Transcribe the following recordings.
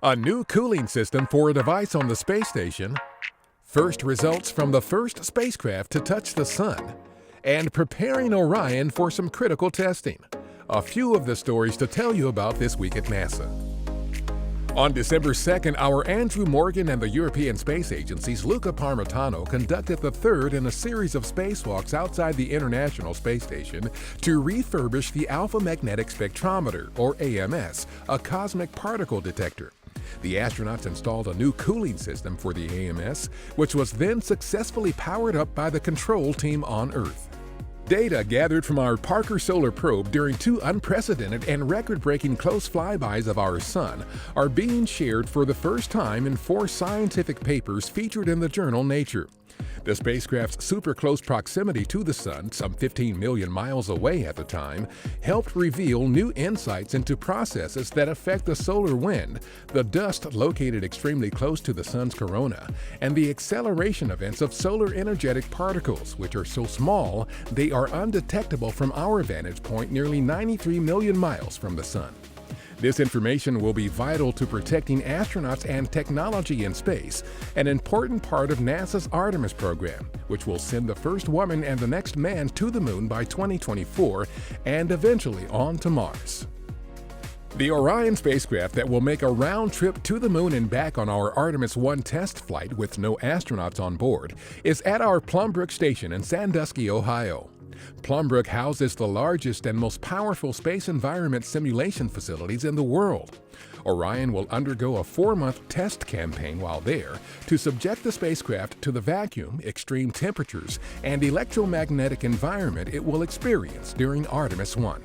A new cooling system for a device on the space station, first results from the first spacecraft to touch the sun, and preparing Orion for some critical testing. A few of the stories to tell you about this week at NASA. On December 2nd, our Andrew Morgan and the European Space Agency's Luca Parmitano conducted the third in a series of spacewalks outside the International Space Station to refurbish the Alpha Magnetic Spectrometer, or AMS, a cosmic particle detector. The astronauts installed a new cooling system for the AMS, which was then successfully powered up by the control team on Earth. Data gathered from our Parker Solar Probe during two unprecedented and record-breaking close flybys of our Sun are being shared for the first time in 4 scientific papers featured in the journal Nature. The spacecraft's super-close proximity to the Sun, some 15 million miles away at the time, helped reveal new insights into processes that affect the solar wind, the dust located extremely close to the Sun's corona, and the acceleration events of solar energetic particles, which are so small they are undetectable from our vantage point nearly 93 million miles from the Sun. This information will be vital to protecting astronauts and technology in space, an important part of NASA's Artemis program, which will send the first woman and the next man to the Moon by 2024 and eventually on to Mars. The Orion spacecraft that will make a round trip to the Moon and back on our Artemis 1 test flight with no astronauts on board is at our Plumbrook Station in Sandusky, Ohio. Plumbrook houses the largest and most powerful space environment simulation facilities in the world. Orion will undergo a 4-month test campaign while there to subject the spacecraft to the vacuum, extreme temperatures, and electromagnetic environment it will experience during Artemis 1.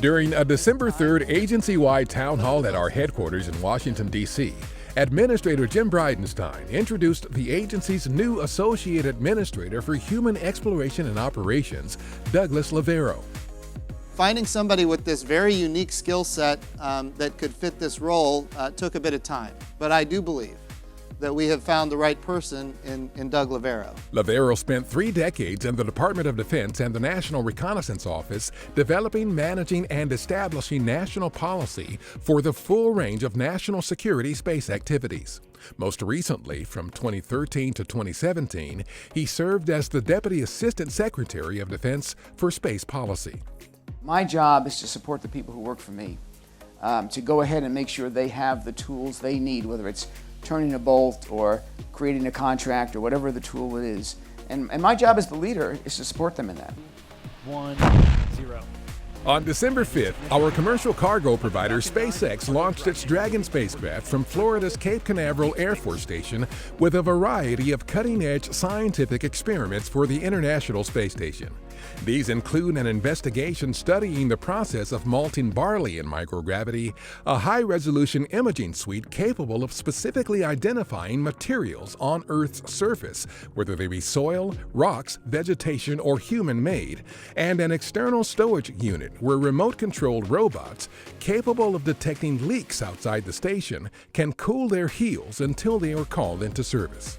During a December 3rd agency-wide town hall at our headquarters in Washington, D.C., Administrator Jim Bridenstine introduced the agency's new Associate Administrator for Human Exploration and Operations, Douglas Lavero. Finding somebody with this very unique skill set that could fit this role took a bit of time, but I do believe that we have found the right person in Doug Lavero. Lavero spent 3 decades in the Department of Defense and the National Reconnaissance Office developing, managing, and establishing national policy for the full range of national security space activities. Most recently, from 2013 to 2017, he served as the Deputy Assistant Secretary of Defense for Space Policy. My job is to support the people who work for me, to go ahead and make sure they have the tools they need, whether it's turning a bolt or creating a contract or whatever the tool it is. And my job as the leader is to support them in that. 1-0. On December 5th, our commercial cargo provider SpaceX launched its Dragon spacecraft from Florida's Cape Canaveral Air Force Station with a variety of cutting-edge scientific experiments for the International Space Station. These include an investigation studying the process of malting barley in microgravity, a high-resolution imaging suite capable of specifically identifying materials on Earth's surface, whether they be soil, rocks, vegetation, or human-made, and an external storage unit where remote-controlled robots, capable of detecting leaks outside the station, can cool their heels until they are called into service.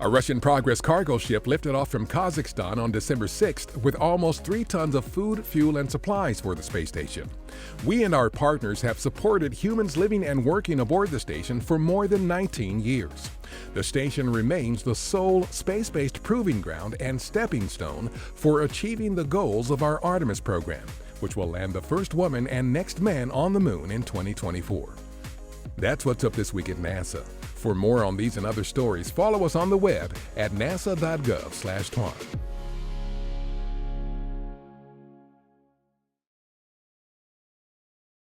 A Russian Progress cargo ship lifted off from Kazakhstan on December 6th with almost 3 tons of food, fuel, and supplies for the space station. We and our partners have supported humans living and working aboard the station for more than 19 years. The station remains the sole space-based proving ground and stepping stone for achieving the goals of our Artemis program, which will land the first woman and next man on the Moon in 2024. That's what's up this week at NASA. For more on these and other stories, follow us on the web at nasa.gov/twan.